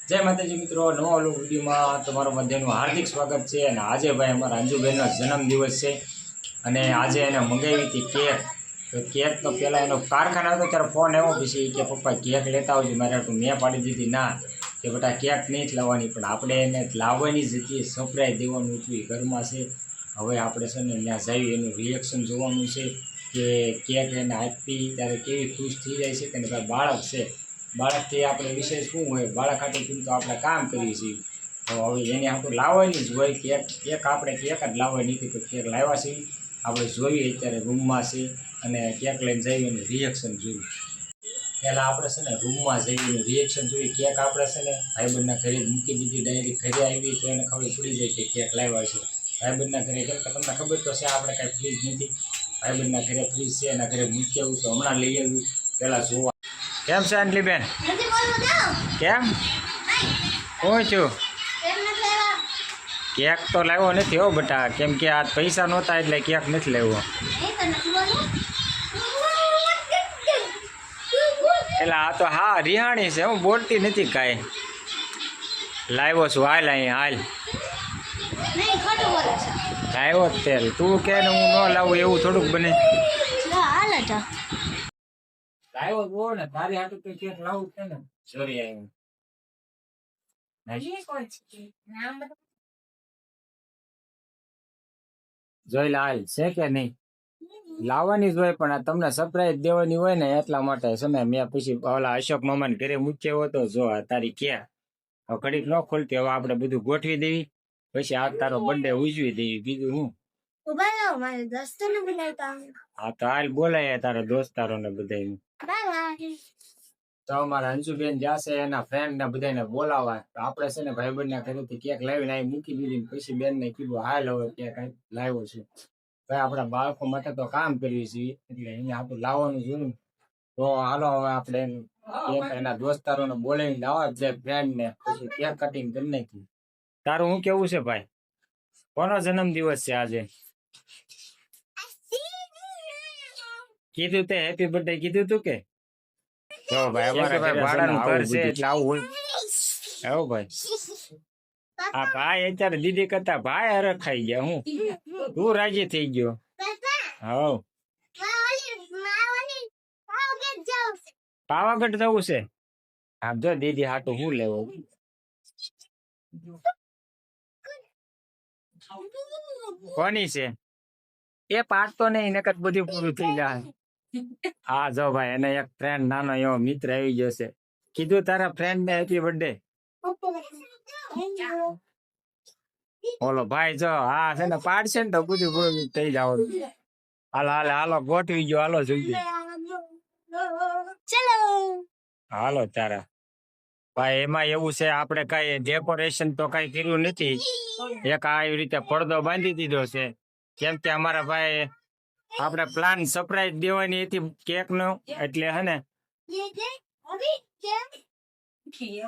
જય માતાજી મિત્રો, નવા વ્લોગ વિડીયોમાં તમારું બધાનું હાર્દિક સ્વાગત છે। અને આજે ભાઈ અમારા અંજુબેનનો જન્મદિવસ છે અને આજે એને મંગાવી હતી કેક। તો કેક તો પહેલાં એનો કારખાના હતો ત્યારે ફોન આવ્યો, પછી કે પપ્પા કેક લેતા આવજો। મારે મેં પાડી દીધી ના, કે બેટા કેક નહીં જ લાવવાની, પણ આપણે એને લાવવાની જ હતી, સરપ્રાઈઝ દેવાનું હતું, એ ઘરમાં છે। હવે આપણે છે ને ત્યાં જઈ એનું રિએક્શન જોવાનું છે કે કેક એને આપી ત્યારે કેવી ખુશ થઈ જાય છે કે ભાઈ બાળક છે, બાળકથી આપણે વિશેષ શું હોય, બાળક હાટું તો આપણે કામ કરીએ છીએ। તો હવે એને આપણે લાવવાની જ હોય કેક, આપણે કેક જ લાવવાની હતી, તો કેક લાવ્યા છીએ। આપણે જોઈએ અત્યારે રૂમમાં છીએ અને કેક લઈને જઈએ એનું રિએક્શન જોયું। પહેલાં આપણે છે ને રૂમમાં જઈએ એનું રિએક્શન જોઈએ। કેક આપણે છે ને ભાઈબંધના ઘરે જ મૂકી દીધી, ડાયરેક્ટ ઘરે આવી તો એને ખબર પડી જાય કે કેક લાવ્યા છે ભાઈબંધના ઘરે। કેમ કે તમને ખબર તો છે આપણે કાંઈ ફ્રીજ નથી, ભાઈબંધના ઘરે ફ્રીજ છે, એના ઘરે મૂકી આવું તો હમણાં લઈ આવ્યું પહેલાં જોવા। કેમ છે અંજલિબેન? કેમ હું છું? કેક તો લાવ્યો નથી હો બેટા, કેમ કે આ પૈસા નહોતા એટલે કેક નથી લાવ્યો। એટલે આ તો હા રિહાણી છે, હું બોલતી નથી કાંઈ। લાવ્યો છું, હાલ અહીં હાલ લાવ્યો જ તેલ, તું કે ને હું ન લાવું એવું થોડુંક બને। લાવ્યો જ ને તારી હાટું તો કેક લાવું છે ને। સોરી આવ્યું જોઈ હાલ છે કે નહીં, લાવવાની જ હોય, પણ આ તમને સરપ્રાઈઝ દેવાની હોય ને એટલા માટે છે ને। મેં પછી ઓલા અશોક મામાને ઘરે મૂક્યો હતો, જો તારી ક્યાં હવે ઘડીક ન ખોલતી, હવે આપણે બધું ગોઠવી દેવી, પછી આ તારો બર્થડે ઉજવી દેવી, બીજું હું। હા તો હાલ બોલાય તારા દોસ્તારો ને બધા। તો અમારા અંજુબેન જશે એના ફ્રેન્ડ ને બધાને બોલાવવા, તો આપણે છે ને ભાઈબંધ ના ઘરેથી કેક લાવીને અહીં મૂકી દીધી, પછી બેન ને કીધું હાલ હવે કેક લાવ્યો છે ભાઈ, આપણા બાળકો માટે તો કામ કરીએ છીએ એટલે અહીંયા આપણે લાવવાનું જોયું। તો હાલો હવે આપણે એના દોસ્તારોને બોલાવીને લાવવા જ ફ્રેન્ડ ને, પછી કેક કટિંગ કરી નાખી। તારું શું કેવું છે ભાઈ, કોનો જન્મદિવસ છે આજે? કીધું તે હેપી બર્થડે કીધું તું કે? જો ભાઈ અમારા ભાઈ ભાડાનું ઘર છે એટલે આવું હોય આવું ભાઈ। આ ભાઈ અત્યારે દીદી કરતા ભાઈ હરખ ખાઈ ગયા, હું તું રાજી થઈ ગયો? હવ પાવાગઢ જવું છે? આમ જો દીદી હાટું શું લેવું, કોની છે એ પાડતો નહીં નકર બધું પૂરું થઈ જાય। હા જો ભાઈ એને એક ફ્રેન્ડ નાનો એવો મિત્ર આવી ગયો છે, કીધું તારા ફ્રેન્ડ ને હેપી બર્થડે। ઓલો ભાઈ જો હા છે ને પાડશે ને તો બધું પૂરું થઈ જાવ। હાલો હાલો હાલો ગોઠવી ગયો, હાલો જોઈએ હાલો તારા ભાઈ। એમાં એવું છે આપણે કઈ ડેકોરેશન તો કઈ કર્યું નથી, એક આવી રીતે પડદો બાંધી દીધો છે, કેમ કે અમારા ભાઈ આપણે પ્લાન સરપ્રાઈઝ દેવાની હતી કેક નો, એટલે હે ને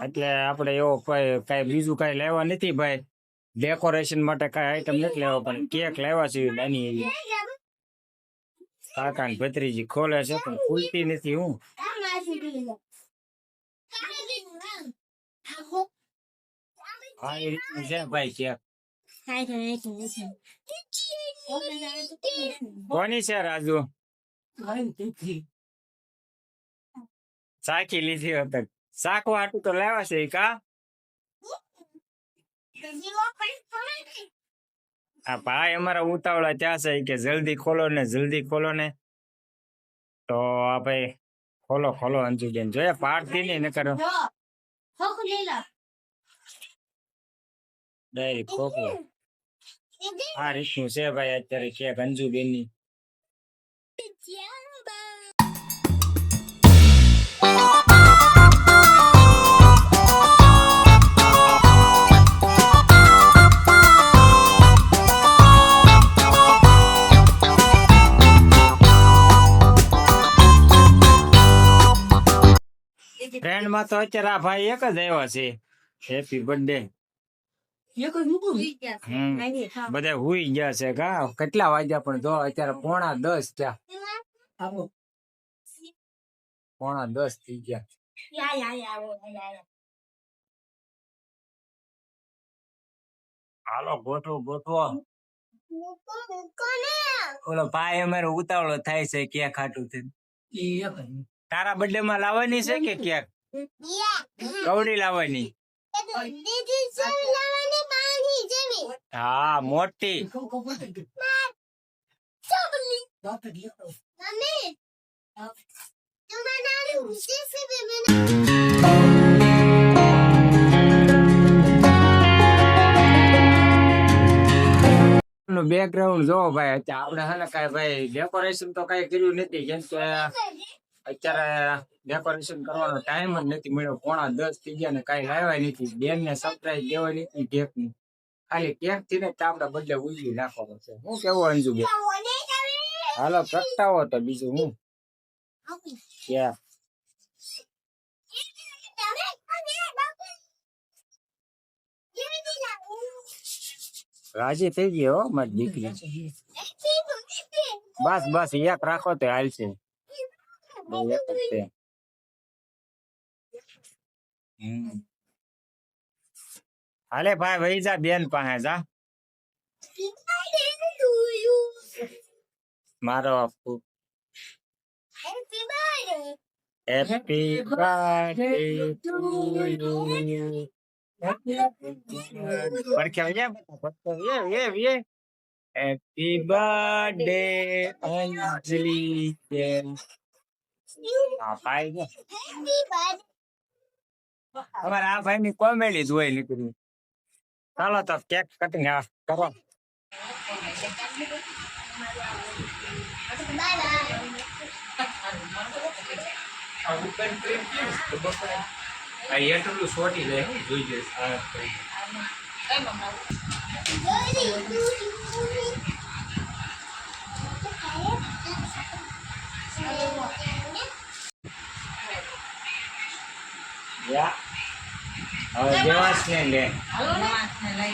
એટલે આપણે એવો કઈ બીજું કઈ લેવા નથી ભાઈ, ડેકોરેશન માટે કઈ આઈટમ નથી લેવા, પણ કેક લેવા છે નાની એવી। કાકા ને ભત્રીજી ખોલે છે પણ ખુલતી નથી, હું હા એ રીતનું છે ભાઈ કેક। કોની છે રાજુ? સાખી લીધી હતી, સાકવા હાટું તો લેવા છે કા? આ ભાઈ અમારા ઉતાવળા ત્યાં છે કે જલ્દી ખોલો ને જલ્દી ખોલો ને, તો આ ભાઈ ખોલો ખોલો અંજુબેન, જોઈએ પાડતી નહીં ન કરો ડાયરેક્ટ ખોખો। આ રીતનું છે ભાઈ અત્યારે કેક અંજુબેન ની। ફ્રેન્ડ માં તો અત્યારે આ ભાઈ એક જ આવ્યા છે, હેપી બર્થડે બધા હુઈ ગયા છે કા? કેટલા વાગ્યા પણ જો અત્યારે 9:45 થયા, 9:45 થઈ ગયા। હાલો ગોઠવો ગોઠવો. ઓલો ભાઈ અમારો ઉતાવળો થાય છે કેક ખાટું તારા બર્થડે માં લાવવાની છે કે કેક કવડી લાવવાની હા મોટી બેકગ્રાઉન્ડ જોવો ભાઈ અત્યારે આપણે હે ને કઈ ભાઈ ડેકોરેશન તો કઈ કર્યું નથી કેમ કે અત્યારે ડેકોરેશન કરવાનો ટાઈમ જ નથી મળ્યો 9:30 થઈ ગયા ને કઈ લાવ્યા નથી બેન ને સરપ્રાઈઝ દેવાની નથી કેક ની ખાલી કેક થી ને આપણે બદલે ઉજવી નાખવાનો છે હું કેવું અંજુ બે હાલો પ્રગટાવો તો બીજું હું કેક રાજી થઈ ગઈ હો મારી દીકરી બસ બસ એક રાખો તો હાલશે હાલે ભાઈ વહી જા બેન પાસે જા મારો હેપી બર્થડે ટુ યુ પડખે હેપી બર્થડે અંજલિ અમારે આ ભાઈ ની કોમેડી જોઈ નીકળ્યું ચાલો તો કેક કટિંગ કરો એટલું છોટી જાય જોઈ જઈશ હવે દેવાસ ને લે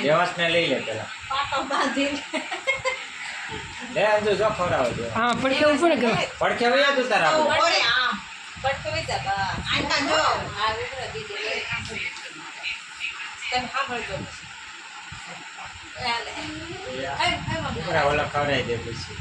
દેવાસ ને લઈ લે પેલા લે અંજુ જો ખવડાવો દે હા પડકે ઉપર કે પડકે વયા તું તારા ઓરે આમ પડકે વયા બા આંકા જો આ વેરા દીદી તને ખબર જો લે ઓલા ખવડાઈ દે પછી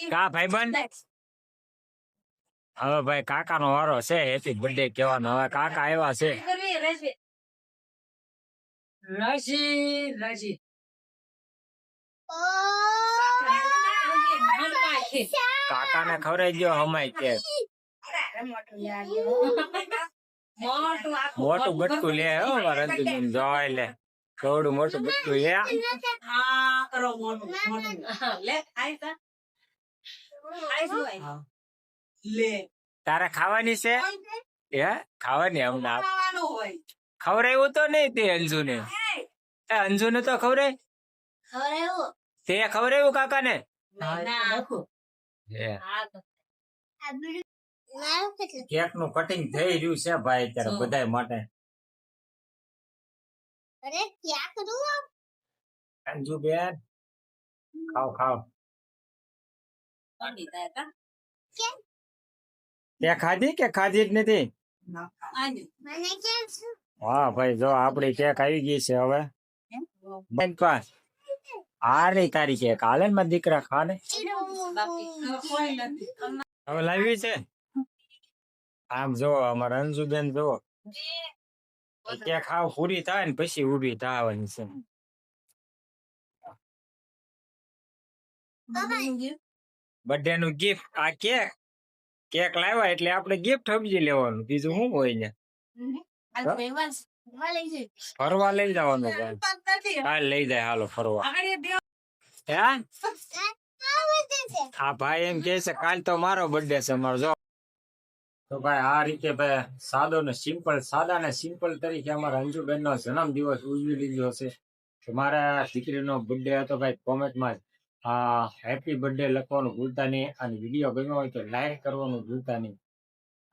કા ભાઈબંધ હવે ભાઈ કાકા નો વારો છે હેપી બર્થડે કહેવાનો હવે કાકા આવ્યા છે કાકા ને ખવડાવી દો હમાય કે મોટું બટકું લે હો રંજુબેન જોઈ લે થોડું મોટું બટકું લે તારે ખાવાની છે હે ખાવાની હમણાં ખવડાવ્યું તો નહીં તે અંજુ ને અંજુ ને તો ખવડાય તે ખવડાવ્યું કાકા ને કેક નું કટિંગ થઈ રહ્યું છે ભાઈ અત્યારે બધા માટે અંજુ બેન ખાવ ખાવ તે ખાધી કે ખાધી જ નથી હા ભાઈ જો આપડી કેક આવી ગઈ છે હવે આ રહી તારી કેક હાલે ને દીકરા ખાને હવે લાવી છે આમ જો અમારા અંજુબેન જો કેક ખાવ પૂરી થાય ને પછી ઉભી થવાની છે બર્થડે નું ગિફ્ટ આ કેક કેક લાવ્યા એટલે આપણે ગિફ્ટ સમજી લેવાનું બીજું શું હોય ને ફરવા લઈ જવાનું હાલ લઈ જાય હાલો ફરવા હે આ ભાઈ એમ કે છે કાલ તો મારો બર્થડે છે મારો જો તો ભાઈ આ રીતે ભાઈ સાદો ને સિમ્પલ સાદા ને સિમ્પલ તરીકે અમારા અંજુબેન નો જન્મ દિવસ ઉજવી લીધો છે મારા દીકરીનો બર્થડે હતો ભાઈ કોમેન્ટમાં હેપી બર્થડે લખવાનું ભૂલતા નહીં અને વિડીયો ગમ્યો હોય તો લાઈક કરવાનું ભૂલતા નહીં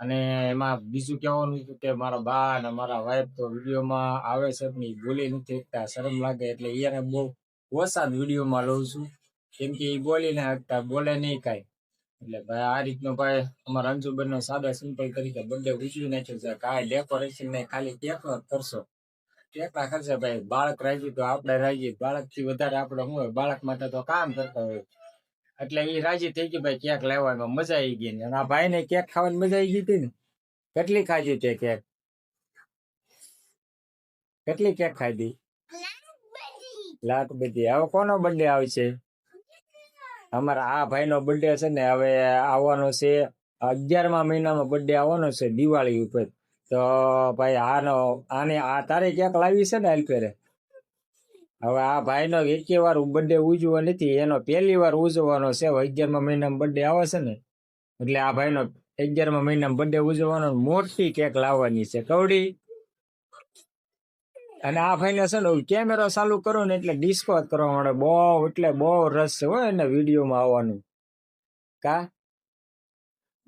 અને એમાં બીજું કહેવાનું હતું કે મારા બા અને મારા વાઈફ તો વિડીયોમાં આવે છે પણ બોલી નથી શકતા શરમ લાગે એટલે એને બહુ ઓછા વિડીયોમાં લઉં છું કેમ કે એ બોલી ને શકતા બોલે નહીં કાંઈ એટલે ભાઈ આ રીતનો ભાઈ અમારા અંજુબેન નો સાદા સિમ્પલ તરીકે બર્થડે ઉજવી નાખ્યો છે. કાંઈ ડેકોરેશન નહીં, ખાલી કેક નો જ કરશો. કેક ના ખર્ચે ભાઈ બાળક રાજી તો આપણે રાજી, બાળક થી વધારે આપણે શું હોય, બાળક માટે તો કામ કરતા હોય. એટલે એ રાજી થઈ ગઈ ભાઈ કેક લેવામાં, મજા આવી ગઈ ને. અને આ ભાઈ ને કેક ખાવાની મજા આવી ગઈ હતી ને. કેટલી ખાધી તે કેક? કેટલી કેક ખાધી? લાખ બધી. હવે કોનો બર્થડે આવશે? અમારા આ ભાઈ નો બર્થડે છે ને હવે આવવાનો છે 11મા મહિનામાં બર્થડે આવવાનો છે દિવાળી ઉપર. તો ભાઈ આને આ તારે કેક લાવી છે ને અલ્પેરે. હવે આ ભાઈ નો એકે વાર બર્થડે ઉજવો નથી, એનો પહેલી વાર ઉજવવાનો છે. 11મા મહિનામાં બર્થડે આવે છે ને એટલે આ ભાઈ નો 11મા મહિનામાં બર્થડે ઉજવવાનો, મોટી કેક લાવવાની છે કવડી. અને આ ભાઈ ને છે ને કેમેરો ચાલુ કરો ને એટલે ડિસ્કો જ કરવા મળે. બહુ એટલે બહુ રસ છે હોય ને વિડીયોમાં આવવાનું. કા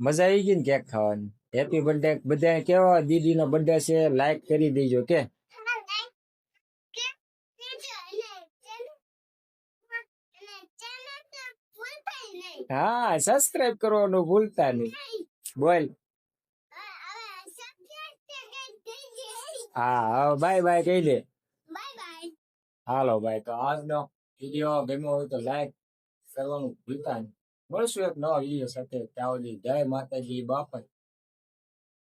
મજા આવી ગઈ ને કેક ખાવાની. હેપી બર્થડે બધા કેવા દીદી નો બર્થડે છે, લાઈક કરી દેજો કે. હા સબસ્ક્રાઇબ કરવાનું ભૂલતા નહીં. બોલ. હા બાય બાય કહી દે. હાલો ભાઈ, તો આજનો વિડીયો ગમ્યો હોય તો લાઈક કરવાનું ભૂલતા નહીં. મળશું એક નવા વિડીયો સાથે. ત્યાં સુધી જય માતાજી બાપા.